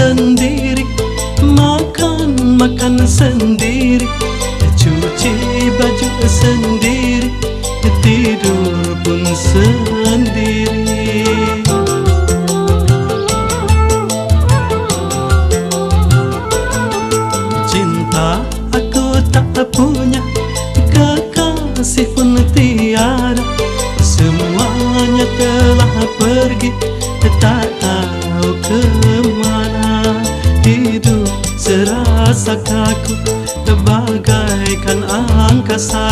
sendiri, makan sendiri, cuci baju sendiri, tidur pun sendiri. Cinta aku tak punya, kekasih pun tiada, semuanya telah pergi, tak tahu kemana. Hidup serasa kaku, bagaikan angkasa